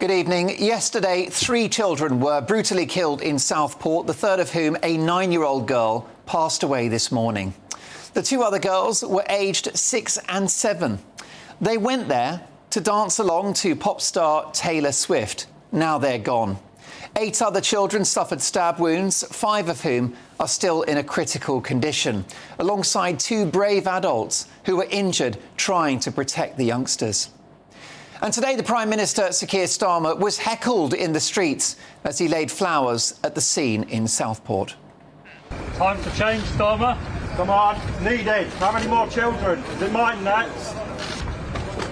Good evening. Yesterday, 3 children were brutally killed in Southport, the third of whom, a 9-year-old girl, passed away this morning. The 2 other girls were aged 6 and 7. They went there to dance along to pop star Taylor Swift. Now they're gone. 8 other children suffered stab wounds, 5 of whom are still in a critical condition, alongside 2 brave adults who were injured trying to protect the youngsters. And today, the Prime Minister, Sir Keir Starmer, was heckled in the streets as he laid flowers at the scene in Southport. Time for change, Starmer. Come on, needed. How many more children? Is it mine next?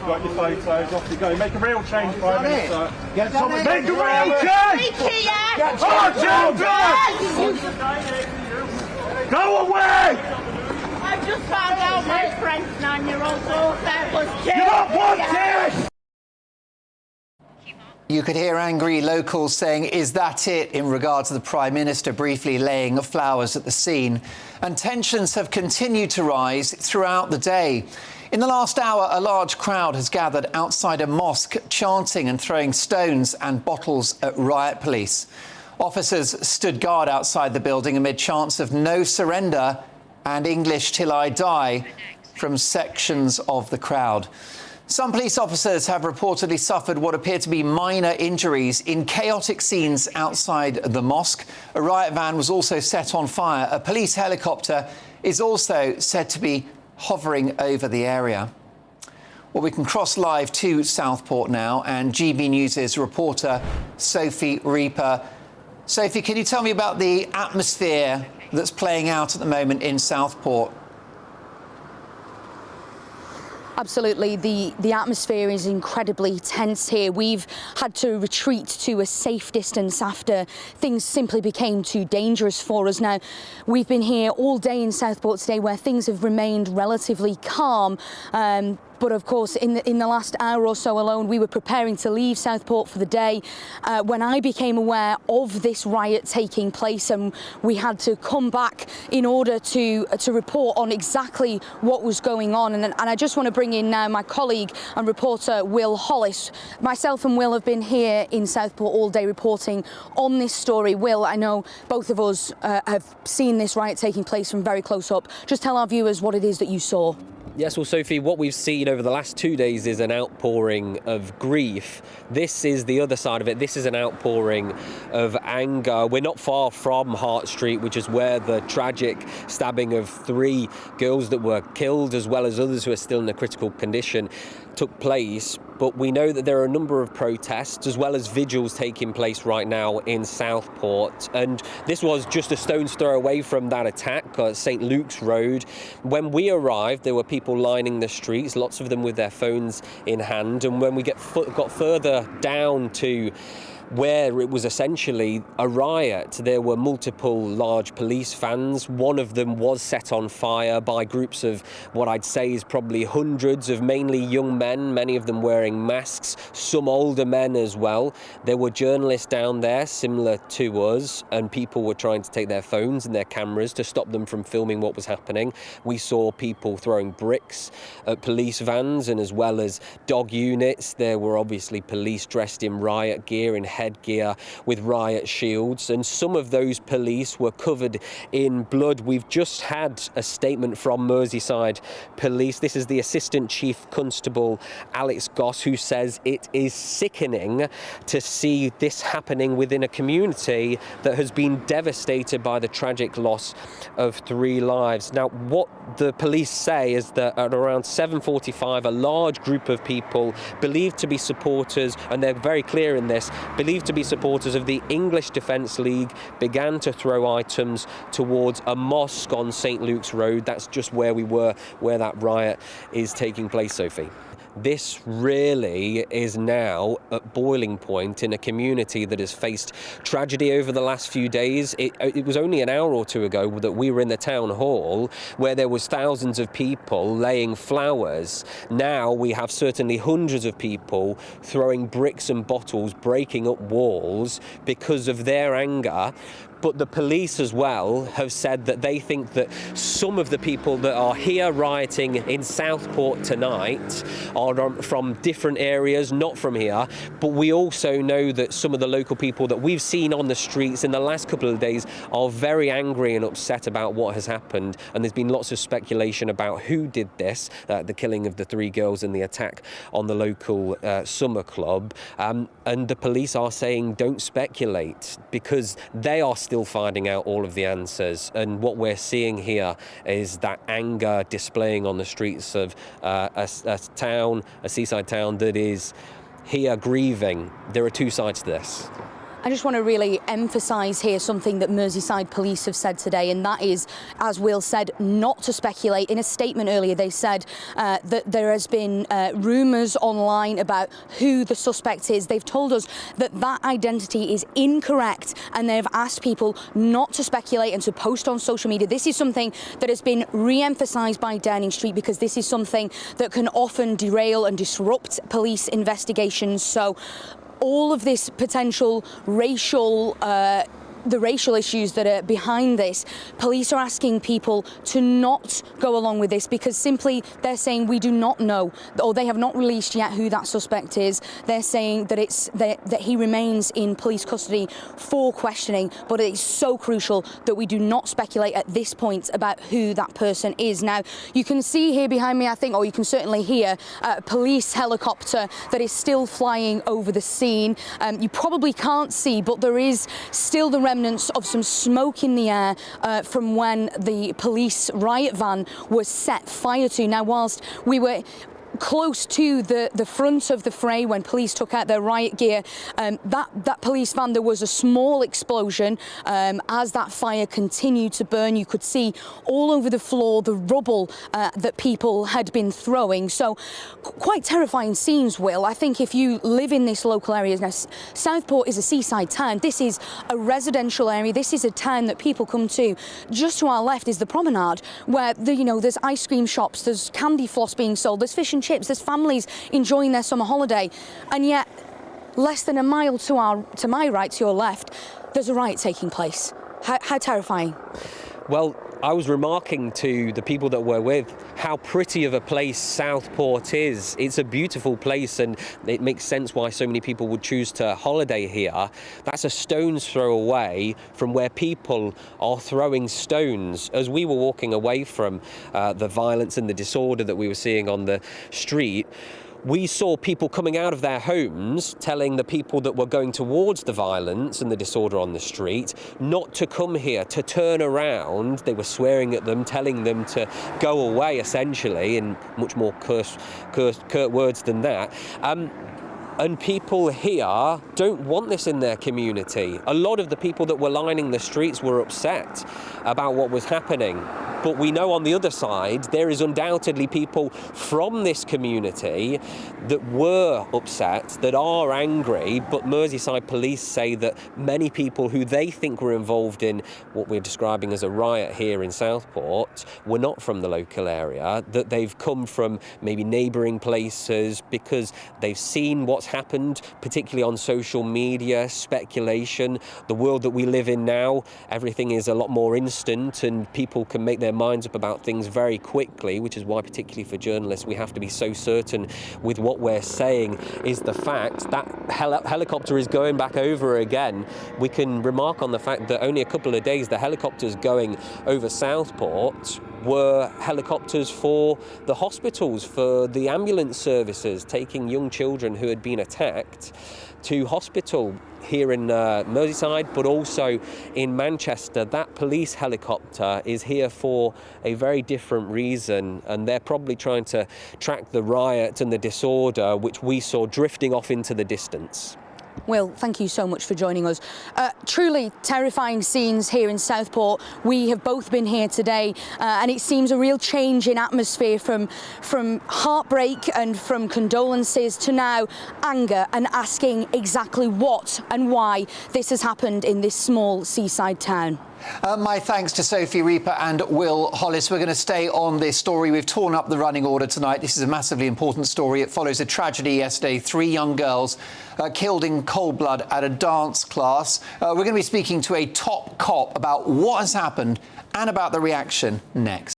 Got your photos, off you go. Make a real change, Prime Minister. Make a real change! Oh, children! Go away! I just found out my friend's 9-year-old daughter was killed. You don't want this! You could hear angry locals saying, "Is that it?" in regard to the Prime Minister briefly laying flowers at the scene. And tensions have continued to rise throughout the day. In the last hour, a large crowd has gathered outside a mosque, chanting and throwing stones and bottles at riot police. Officers stood guard outside the building amid chants of "No surrender" and "English till I die" from sections of the crowd. Some police officers have reportedly suffered what appear to be minor injuries in chaotic scenes outside the mosque. A riot van was also set on fire. A police helicopter is also said to be hovering over the area. Well, we can cross live to Southport now, and GB News' reporter Sophie Reaper. Sophie, can you tell me about the atmosphere that's playing out at the moment in Southport? Absolutely. The atmosphere is incredibly tense here. We've had to retreat to a safe distance after things simply became too dangerous for us. Now, we've been here all day in Southport today where things have remained relatively calm. But of course, in the last hour or so alone, we were preparing to leave Southport for the day when I became aware of this riot taking place, and we had to come back in order to report on exactly what was going on. And I just want to bring in now my colleague and reporter Will Hollis. Myself and Will have been here in Southport all day reporting on this story. Will, I know both of us have seen this riot taking place from very close up. Just tell our viewers what it is that you saw. Yes, well, Sophie, what we've seen over the last 2 days is an outpouring of grief. This is the other side of it. This is an outpouring of anger. We're not far from Hart Street, which is where the tragic stabbing of 3 girls that were killed, as well as others who are still in a critical condition, took place. But we know that there are a number of protests as well as vigils taking place right now in Southport. And this was just a stone's throw away from that attack at St. Luke's Road. When we arrived, there were people lining the streets, lots of them with their phones in hand. And when we got further down to where it was essentially a riot, there were multiple large police vans. One of them was set on fire by groups of what I'd say is probably hundreds of mainly young men, many of them wearing masks, some older men as well. There were journalists down there similar to us, and people were trying to take their phones and their cameras to stop them from filming what was happening. We saw people throwing bricks at police vans, and as well as dog units, there were obviously police dressed in riot gear, in headgear with riot shields, and some of those police were covered in blood. We've just had a statement from Merseyside Police. This is the Assistant Chief Constable Alex Goss, who says it is sickening to see this happening within a community that has been devastated by the tragic loss of 3 lives. Now, what the police say is that at around 7:45, a large group of people believed to be supporters, and they're very clear in this, believed to be supporters of the English Defence League, began to throw items towards a mosque on St. Luke's Road. That's just where we were, where that riot is taking place, Sophie. This really is now at boiling point in a community that has faced tragedy over the last few days. It was only an hour or 2 ago that we were in the town hall where there was thousands of people laying flowers. Now we have certainly hundreds of people throwing bricks and bottles, breaking up walls because of their anger. But the police as well have said that they think that some of the people that are here rioting in Southport tonight are from different areas, not from here. But we also know that some of the local people that we've seen on the streets in the last couple of days are very angry and upset about what has happened. And there's been lots of speculation about who did this, the killing of the 3 girls and the attack on the local summer club. And the police are saying don't speculate, because they are still finding out all of the answers. And what we're seeing here is that anger displaying on the streets of a seaside town that is here grieving. There are 2 sides to this. I just want to really emphasise here something that Merseyside Police have said today, and that is, as Will said, not to speculate. In a statement earlier, they said that there has been rumours online about who the suspect is. They've told us that that identity is incorrect, and they've asked people not to speculate and to post on social media. This is something that has been re-emphasised by Downing Street, because this is something that can often derail and disrupt police investigations. So all of this potential racial the racial issues that are behind this, police are asking people to not go along with this, because simply they're saying we do not know, or they have not released yet who that suspect is. They're saying that that he remains in police custody for questioning, but it's so crucial that we do not speculate at this point about who that person is. Now, you can see here behind me, I think, or you can certainly hear a police helicopter that is still flying over the scene. You probably can't see, but there is still the remnants of some smoke in the air from when the police riot van was set fire to. Now, whilst we were close to the front of the fray when police took out their riot gear, that police van, there was a small explosion as that fire continued to burn. You could see all over the floor the rubble that people had been throwing. So quite terrifying scenes, Will. I think if you live in this local area, now Southport is a seaside town. This is a residential area. This is a town that people come to. Just to our left is the promenade, where there's ice cream shops, there's candy floss being sold, there's fish and chips, there's families enjoying their summer holiday, and yet less than a mile to my right, to your left, there's a riot taking place. How terrifying. Well, I was remarking to the people that we're with how pretty of a place Southport is. It's a beautiful place, and it makes sense why so many people would choose to holiday here. That's a stone's throw away from where people are throwing stones. As we were walking away from the violence and the disorder that we were seeing on the street, we saw people coming out of their homes telling the people that were going towards the violence and the disorder on the street not to come here, to turn around. They were swearing at them, telling them to go away, essentially, in much more curt words than that. And people here don't want this in their community. A lot of the people that were lining the streets were upset about what was happening. But we know on the other side, there is undoubtedly people from this community that were upset, that are angry, but Merseyside Police say that many people who they think were involved in what we're describing as a riot here in Southport were not from the local area, that they've come from maybe neighbouring places because they've seen what's happened, particularly on social media, speculation. The world that we live in now, everything is a lot more instant and people can make their minds up about things very quickly, which is why, particularly for journalists, we have to be so certain with what we're saying. Is the fact that helicopter is going back over again. We can remark on the fact that only a couple of days the helicopters going over Southport were helicopters for the hospitals, for the ambulance services, taking young children who had been attacked to hospital here in Merseyside, but also in Manchester. That police helicopter is here for a very different reason, and they're probably trying to track the riot and the disorder which we saw drifting off into the distance. Will, thank you so much for joining us. Truly terrifying scenes here in Southport. We have both been here today, and it seems a real change in atmosphere from heartbreak and from condolences to now anger and asking exactly what and why this has happened in this small seaside town. My thanks to Sophie Reaper and Will Hollis. We're going to stay on this story. We've torn up the running order tonight. This is a massively important story. It follows a tragedy yesterday. 3 young girls killed in cold blood at a dance class. We're going to be speaking to a top cop about what has happened and about the reaction next.